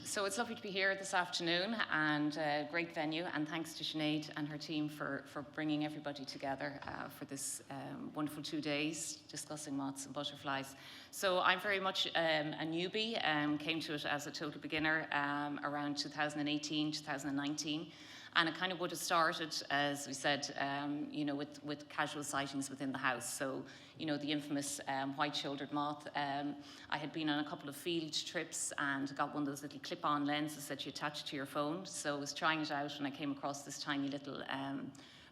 So it's lovely to be here this afternoon, and great venue, and thanks to Sinead and her team for bringing everybody together for this wonderful 2 days discussing moths and butterflies. So I'm very much a newbie, came to it as a total beginner around 2018, 2019. And it kind of would have started, as we said, with casual sightings within the house. So, the infamous white-shouldered moth. I had been on a couple of field trips and got one of those little clip-on lenses that you attach to your phone. So I was trying it out and I came across this tiny little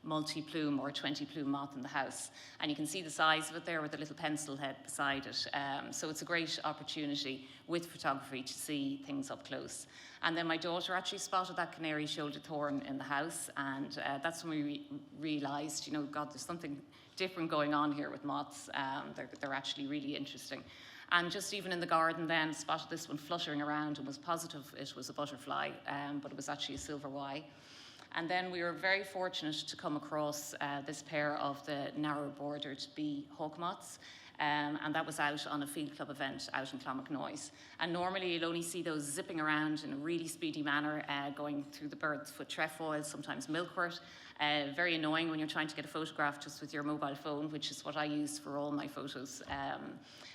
multi-plume or 20-plume moth in the house. And you can see the size of it there with a little pencil head beside it. So it's a great opportunity with photography to see things up close. And then my daughter actually spotted that canary-shouldered thorn in the house, and that's when we realised, God, there's something different going on here with moths. They're actually really interesting. And just even in the garden then, spotted this one fluttering around and was positive it was a butterfly, but it was actually a silver Y. And then we were very fortunate to come across this pair of the narrow-bordered bee hawk moths. And that was out on a field club event out in Clonmacnoise. And normally you'll only see those zipping around in a really speedy manner, going through the bird's foot trefoil, sometimes milkwort. Very annoying when you're trying to get a photograph just with your mobile phone, which is what I use for all my photos.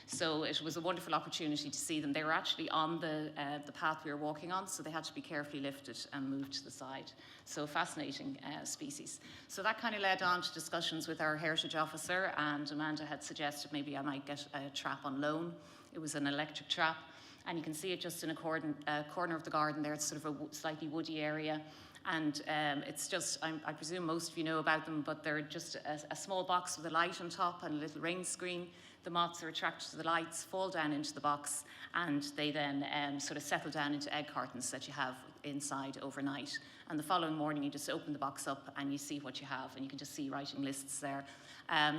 So it was a wonderful opportunity to see them. They were actually on the path we were walking on, so they had to be carefully lifted and moved to the side. So fascinating species. So that kind of led on to discussions with our heritage officer, and Amanda had suggested maybe I might get a trap on loan. It was an electric trap, and you can see it just in a corner of the garden there. It's sort of a slightly woody area. And it's just, I presume most of you know about them, but they're just a small box with a light on top and a little rain screen. The moths are attracted to the lights, fall down into the box, and they then sort of settle down into egg cartons that you have inside overnight. And the following morning, you just open the box up and you see what you have, and you can just see writing lists there.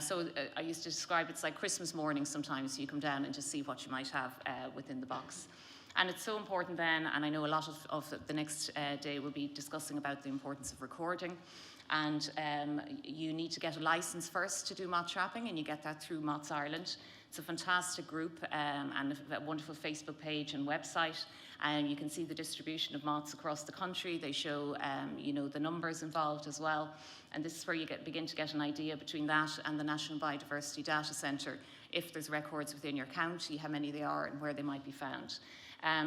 So I used to describe it's like Christmas morning sometimes. You come down and just see what you might have within the box. And it's so important then, and I know a lot of the next day will be discussing about the importance of recording. And you need to get a license first to do moth trapping, and you get that through Moths Ireland. It's a fantastic group and a wonderful Facebook page and website. And you can see the distribution of moths across the country. They show, the numbers involved as well. And this is where you begin to get an idea between that and the National Biodiversity Data Centre, if there's records within your county, how many they are and where they might be found.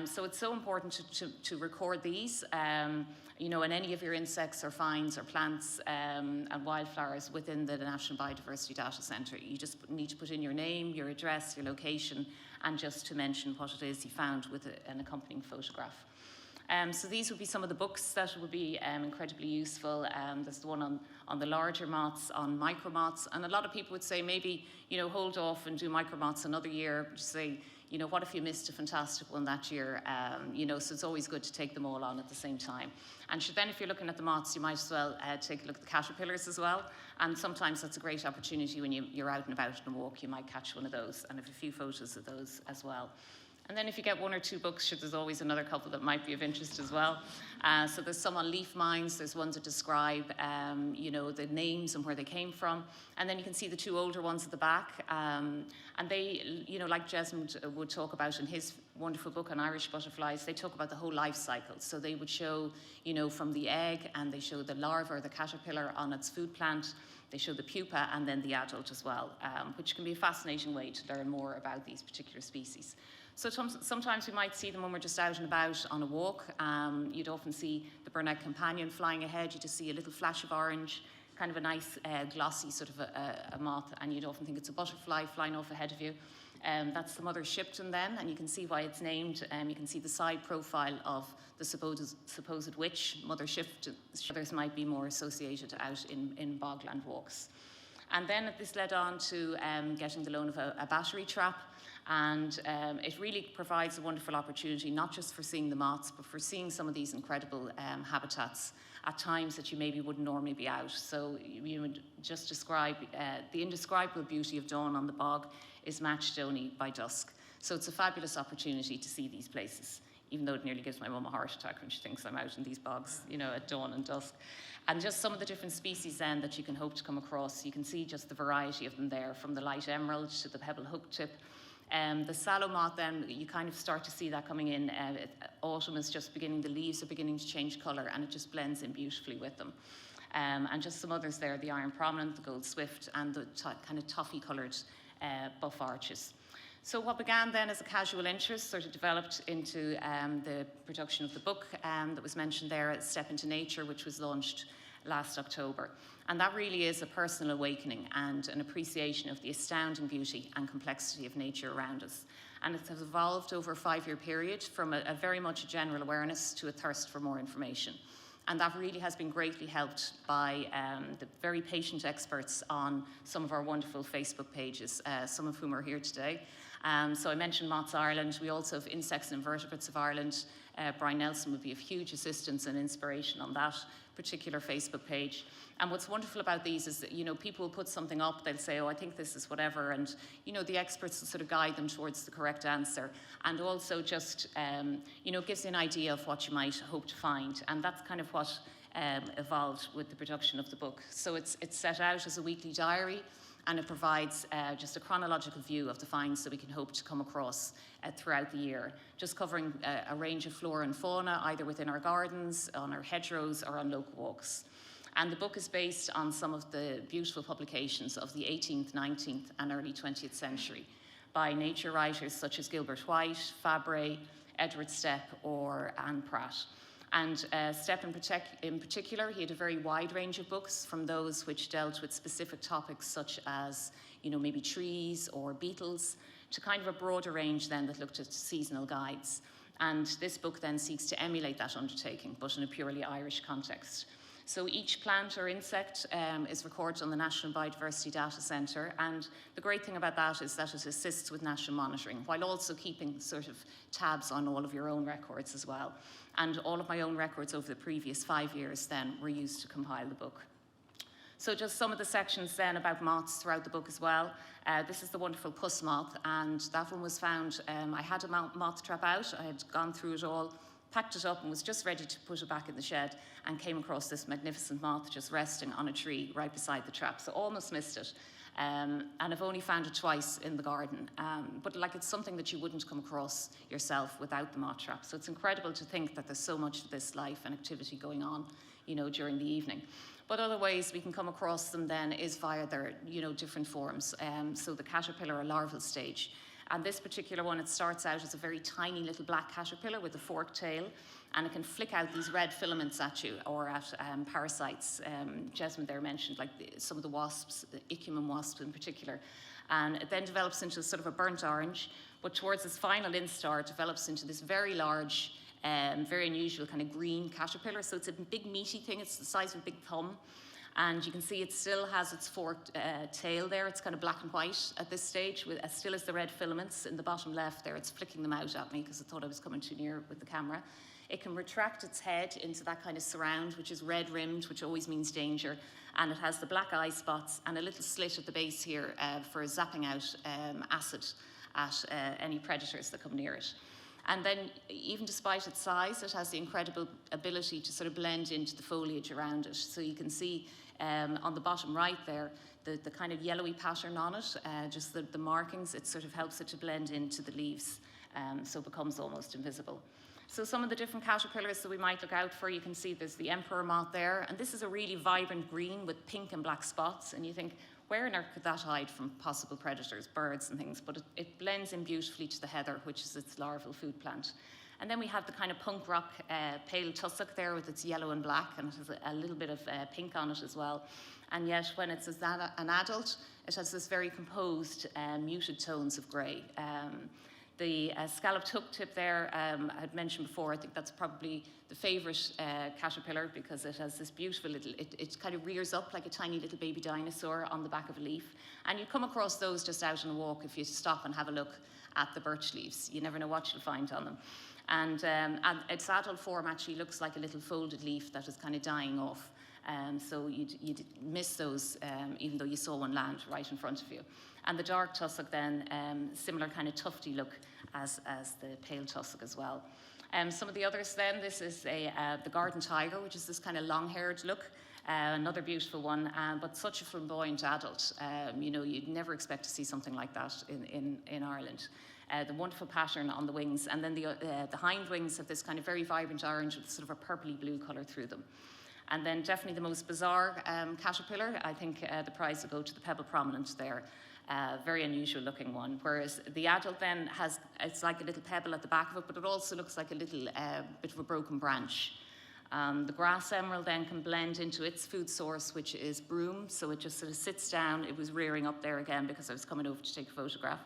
So it's so important to record these, and any of your insects or finds or plants and wildflowers within the National Biodiversity Data Centre. You just need to put in your name, your address, your location, and just to mention what it is you found with an accompanying photograph. So these would be some of the books that would be incredibly useful. There's the one on the larger moths, on micro moths, and a lot of people would say maybe, hold off and do micro moths another year, just say, what if you missed a fantastic one that year? So it's always good to take them all on at the same time. And then if you're looking at the moths, you might as well take a look at the caterpillars as well. And sometimes that's a great opportunity when you're out and about on a walk, you might catch one of those, and have a few photos of those as well. And then if you get one or two books, there's always another couple that might be of interest as well. So there's some on leaf mines, there's ones that describe, the names and where they came from. And then you can see the two older ones at the back. And they, like Jesmond would talk about in his wonderful book on Irish butterflies, they talk about the whole life cycle. So they would show, from the egg, and they show the larva or the caterpillar on its food plant. They show the pupa and then the adult as well, which can be a fascinating way to learn more about these particular species. So sometimes we might see them when we're just out and about on a walk. You'd often see the Burnet companion flying ahead. You just see a little flash of orange, kind of a nice glossy sort of a moth, and you'd often think it's a butterfly flying off ahead of you. That's the mother Shipton then, and you can see why it's named. You can see the side profile of the supposed witch, Mother Shipton. Others might be more associated out in bogland walks. And then this led on to getting the loan of a battery trap. And it really provides a wonderful opportunity, not just for seeing the moths, but for seeing some of these incredible habitats at times that you maybe wouldn't normally be out. So you would just describe the indescribable beauty of dawn on the bog is matched only by dusk. So it's a fabulous opportunity to see these places, even though it nearly gives my mum a heart attack when she thinks I'm out in these bogs, at dawn and dusk. And just some of the different species then that you can hope to come across. You can see just the variety of them there, from the light emerald to the pebble hook tip. The sallow moth then, you kind of start to see that coming in. Autumn is just beginning, the leaves are beginning to change colour, and it just blends in beautifully with them. And just some others there, the iron prominent, the gold swift, and the kind of toffee coloured buff arches. So what began then as a casual interest sort of developed into the production of the book that was mentioned there, Step into Nature, which was launched last October. And that really is a personal awakening and an appreciation of the astounding beauty and complexity of nature around us. And it has evolved over a 5-year period from a very much a general awareness to a thirst for more information. And that really has been greatly helped by the very patient experts on some of our wonderful Facebook pages, some of whom are here today. So I mentioned Moths Ireland. We also have Insects and Invertebrates of Ireland. Brian Nelson would be of huge assistance and inspiration on that particular Facebook page. And what's wonderful about these is that, you know, people will put something up, they'll say, oh, I think this is whatever, and, you know, the experts will sort of guide them towards the correct answer, and also just, you know, gives you an idea of what you might hope to find. And that's kind of what evolved with the production of the book. So it's set out as a weekly diary, and it provides just a chronological view of the finds that we can hope to come across throughout the year, just covering a range of flora and fauna, either within our gardens, on our hedgerows, or on local walks. And the book is based on some of the beautiful publications of the 18th, 19th, and early 20th century by nature writers such as Gilbert White, Fabre, Edward Stepp, or Anne Pratt. And Stepp in particular, he had a very wide range of books, from those which dealt with specific topics such as, you know, maybe trees or beetles, to kind of a broader range then that looked at seasonal guides. And this book then seeks to emulate that undertaking, but in a purely Irish context. So each plant or insect is recorded on the National Biodiversity Data Centre, and the great thing about that is that it assists with national monitoring, while also keeping sort of tabs on all of your own records as well. And all of my own records over the previous 5 years then were used to compile the book. So just some of the sections then about moths throughout the book as well. This is the wonderful puss moth, and that one was found, I had a moth trap out, I had gone through it all, packed it up and was just ready to put it back in the shed, and came across this magnificent moth just resting on a tree right beside the trap, so almost missed it. And I've only found it twice in the garden, but like, it's something that you wouldn't come across yourself without the moth trap. So it's incredible to think that there's so much of this life and activity going on, you know, during the evening. But other ways we can come across them then is via their, you know, different forms. So the caterpillar or larval stage. And this particular one, it starts out as a very tiny little black caterpillar with a forked tail, and it can flick out these red filaments at you, or at parasites. Jesmond there mentioned like some of the wasps, the Icumum wasp in particular. And it then develops into sort of a burnt orange, but towards its final instar, it develops into this very large, very unusual kind of green caterpillar. So it's a big meaty thing, it's the size of a big thumb. And you can see it still has its forked tail there. It's kind of black and white at this stage, with still as the red filaments in the bottom left there. It's flicking them out at me because it thought I was coming too near with the camera. It can retract its head into that kind of surround, which is red rimmed, which always means danger. And it has the black eye spots and a little slit at the base here for zapping out acid at any predators that come near it. And then, even despite its size, it has the incredible ability to sort of blend into the foliage around it. So you can see on the bottom right there, the kind of yellowy pattern on it, just the markings, it sort of helps it to blend into the leaves, so it becomes almost invisible. So some of the different caterpillars that we might look out for, you can see there's the emperor moth there, and this is a really vibrant green with pink and black spots, and you think, where on earth could that hide from possible predators, birds and things? But it blends in beautifully to the heather, which is its larval food plant. And then we have the kind of punk rock pale tussock there with its yellow and black, and it has a little bit of pink on it as well. And yet when it's an adult, it has this very composed, muted tones of grey. The scalloped hook tip there, I had mentioned before, I think that's probably the favourite caterpillar, because it has this beautiful little, it kind of rears up like a tiny little baby dinosaur on the back of a leaf. And you come across those just out on a walk if you stop and have a look at the birch leaves. You never know what you'll find on them. And its adult form actually looks like a little folded leaf that is kind of dying off. So you'd miss those even though you saw one land right in front of you. And the dark tussock then, similar kind of tufty look as the pale tussock as well. Some of the others then, this is the garden tiger, which is this kind of long-haired look. Another beautiful one, but such a flamboyant adult. You'd never expect to see something like that in Ireland. The wonderful pattern on the wings, and then the hind wings have this kind of very vibrant orange with sort of a purpley blue colour through them. And then definitely the most bizarre caterpillar, I think the prize will go to the pebble prominent there. Very unusual looking one, whereas the adult then it's like a little pebble at the back of it, but it also looks like a little bit of a broken branch. The grass emerald then can blend into its food source, which is broom, so it just sort of sits down. It was rearing up there again because I was coming over to take a photograph.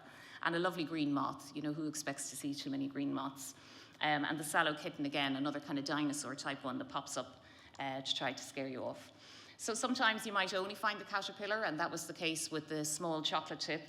And a lovely green moth, who expects to see too many green moths. And the sallow kitten again, another kind of dinosaur type one that pops up to try to scare you off. So sometimes you might only find the caterpillar, and that was the case with the small chocolate tip.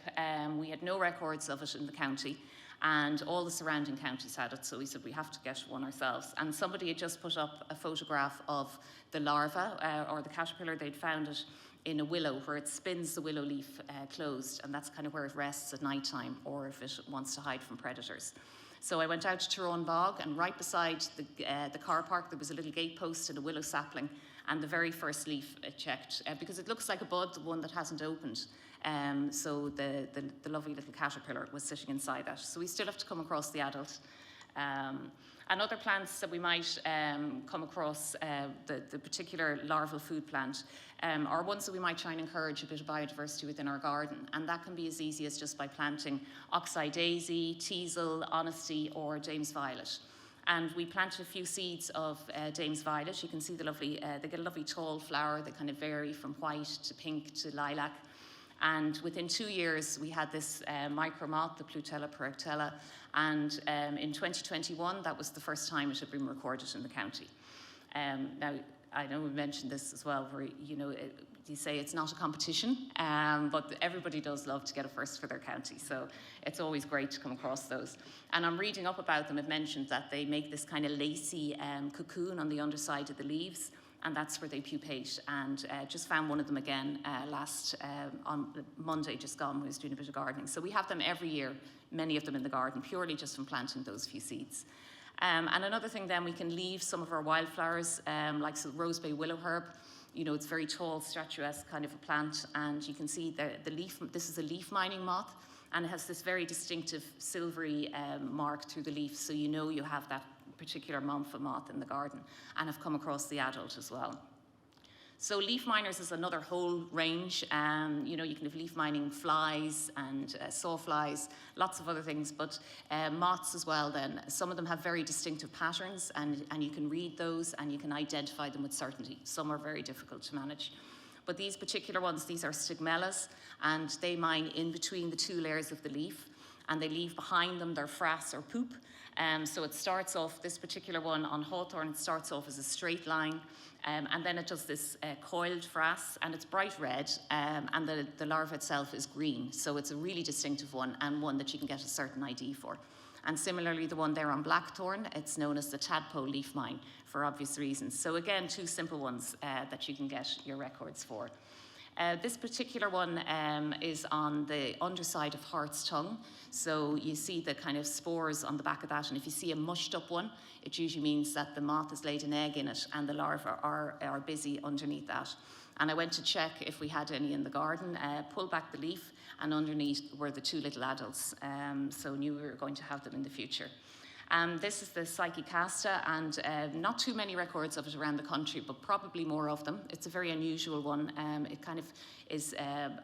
We had no records of it in the county, and all the surrounding counties had it, so we said we have to get one ourselves. And somebody had just put up a photograph of the larva, or the caterpillar. They'd found it in a willow, where it spins the willow leaf closed, and that's kind of where it rests at night time, or if it wants to hide from predators. So I went out to Tyrone Bog, and right beside the car park there was a little gate post and a willow sapling, and the very first leaf checked, because it looks like a bud, the one that hasn't opened. So the lovely little caterpillar was sitting inside that. So we still have to come across the adult. And other plants that we might come across, the particular larval food plant, are ones that we might try and encourage a bit of biodiversity within our garden. And that can be as easy as just by planting oxeye daisy, teasel, honesty, or Dame's violet. And we planted a few seeds of Dame's violet. You can see the lovely, they get a lovely tall flower. They kind of vary from white to pink to lilac. And within 2 years, we had this micro moth, the Plutella paractella, and in 2021, that was the first time it had been recorded in the county. Now, I know we mentioned this as well, where, you say it's not a competition, but everybody does love to get a first for their county, so it's always great to come across those. And I'm reading up about them. It mentioned that they make this kind of lacy cocoon on the underside of the leaves, and that's where they pupate. And just found one of them again on Monday just gone when I was doing a bit of gardening. So we have them every year, many of them in the garden, purely just from planting those few seeds. And another thing then, we can leave some of our wildflowers, like the rosebay willow herb. It's very tall, statuesque kind of a plant, and you can see the leaf. This is a leaf mining moth, and it has this very distinctive silvery mark through the leaf, so you have that particular Montha moth in the garden, and have come across the adult as well. So leaf miners is another whole range. You can have leaf mining flies and sawflies, lots of other things, but moths as well then. Some of them have very distinctive patterns, and you can read those and you can identify them with certainty. Some are very difficult to manage. But these particular ones, these are stigmellas, and they mine in between the two layers of the leaf, and they leave behind them their frass or poop. So it starts off, this particular one on hawthorn, it starts off as a straight line, and then it does this coiled frass, and it's bright red, and the larva itself is green. So it's a really distinctive one, and one that you can get a certain ID for. And similarly, the one there on blackthorn, it's known as the tadpole leaf mine for obvious reasons. So again, two simple ones that you can get your records for. This particular one is on the underside of heart's tongue. So you see the kind of spores on the back of that, and if you see a mushed up one, it usually means that the moth has laid an egg in it and the larvae are busy underneath that. And I went to check if we had any in the garden, pulled back the leaf, and underneath were the two little adults, so knew we were going to have them in the future. This is the Psychicasta, and not too many records of it around the country, but probably more of them. It's a very unusual one. It kind of is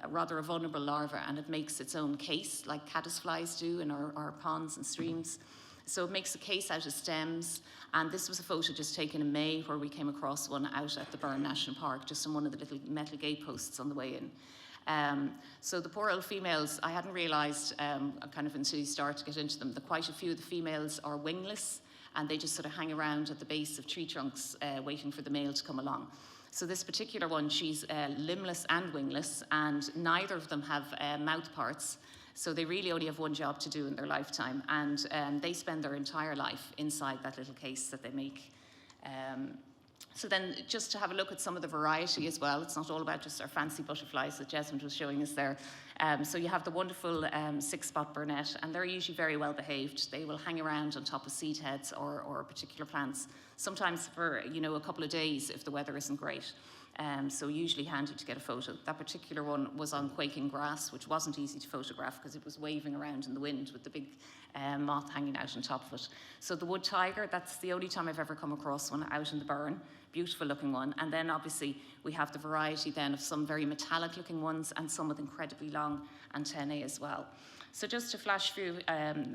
rather a vulnerable larva, and it makes its own case, like caddisflies do in our ponds and streams. So it makes a case out of stems, and this was a photo just taken in May where we came across one out at the Burn National Park, just on one of the little metal gate posts on the way in. So the poor old females, I hadn't realised kind of until you start to get into them, that quite a few of the females are wingless, and they just sort of hang around at the base of tree trunks waiting for the male to come along. So this particular one, she's limbless and wingless, and neither of them have mouth parts, so they really only have one job to do in their lifetime, and they spend their entire life inside that little case that they make. So then just to have a look at some of the variety as well, it's not all about just our fancy butterflies that Jesmond was showing us there. So you have the wonderful six-spot burnet, and they're usually very well behaved. They will hang around on top of seed heads or particular plants, sometimes for a couple of days if the weather isn't great. So usually handy to get a photo. That particular one was on quaking grass, which wasn't easy to photograph because it was waving around in the wind with the big moth hanging out on top of it. So the wood tiger, that's the only time I've ever come across one out in the burn. Beautiful looking one. And then obviously we have the variety then of some very metallic looking ones and some with incredibly long antennae as well. So just to flash through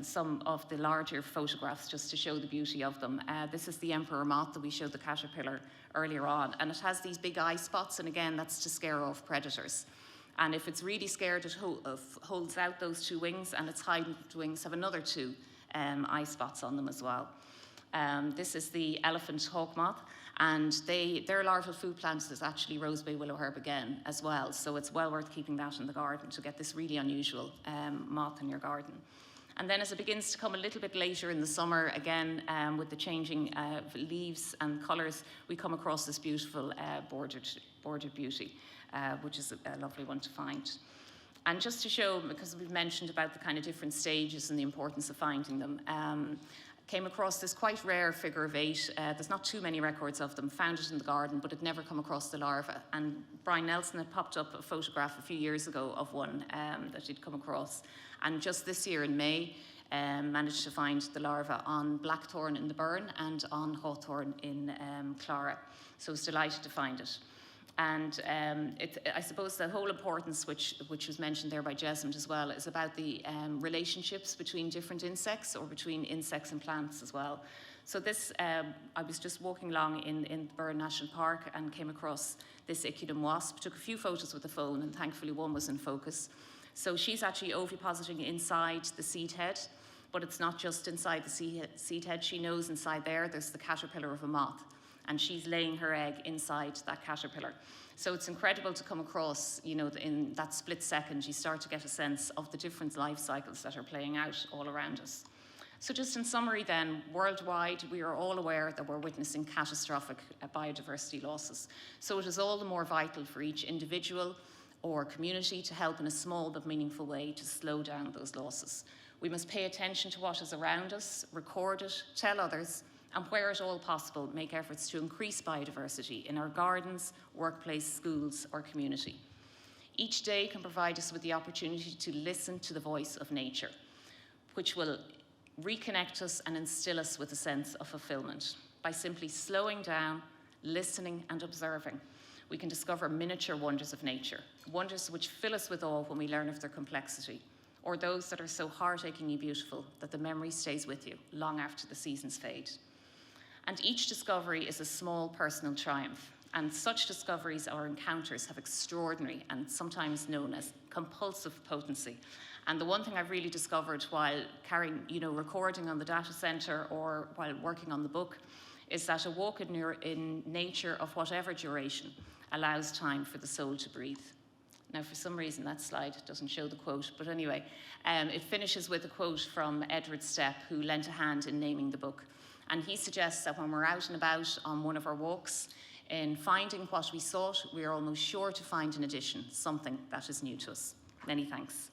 some of the larger photographs just to show the beauty of them. This is the emperor moth that we showed the caterpillar earlier on, and it has these big eye spots, and again that's to scare off predators. And if it's really scared, it holds out those two wings, and its hind wings have another two eye spots on them as well. This is the elephant hawk moth, and their larval food plant is actually rosebay willowherb again as well, so it's well worth keeping that in the garden to get this really unusual moth in your garden. And then as it begins to come a little bit later in the summer, again, with the changing leaves and colours, we come across this beautiful bordered beauty, which is a lovely one to find. And just to show, because we've mentioned about the kind of different stages and the importance of finding them, came across this quite rare figure of 8. There's not too many records of them, found it in the garden, but had never come across the larva. And Brian Nelson had popped up a photograph a few years ago of one that he'd come across. And just this year in May, managed to find the larva on blackthorn in the burn and on hawthorn in Clara. So I was delighted to find it. And I suppose the whole importance, which was mentioned there by Jesmond as well, is about the relationships between different insects or between insects and plants as well. So this, I was just walking along in Burren National Park and came across this Icudum wasp, took a few photos with the phone, and thankfully one was in focus. So she's actually ovipositing inside the seed head, but it's not just inside the seed head. She knows inside there's the caterpillar of a moth, and she's laying her egg inside that caterpillar. So it's incredible to come across, you know, in that split second, you start to get a sense of the different life cycles that are playing out all around us. So just in summary then, worldwide, we are all aware that we're witnessing catastrophic biodiversity losses. So it is all the more vital for each individual or community to help in a small but meaningful way to slow down those losses. We must pay attention to what is around us, record it, tell others, and where at all possible, make efforts to increase biodiversity in our gardens, workplace, schools, or community. Each day can provide us with the opportunity to listen to the voice of nature, which will reconnect us and instill us with a sense of fulfillment. By simply slowing down, listening, and observing, we can discover miniature wonders of nature, wonders which fill us with awe when we learn of their complexity, or those that are so heartachingly beautiful that the memory stays with you long after the seasons fade. And each discovery is a small personal triumph, and such discoveries or encounters have extraordinary and sometimes known as compulsive potency. And the one thing I've really discovered while recording on the data centre or while working on the book is that a walk in nature of whatever duration allows time for the soul to breathe. Now, for some reason, that slide doesn't show the quote, but anyway, it finishes with a quote from Edward Stepp, who lent a hand in naming the book. And he suggests that when we're out and about on one of our walks, in finding what we sought, we are almost sure to find in addition something that is new to us. Many thanks.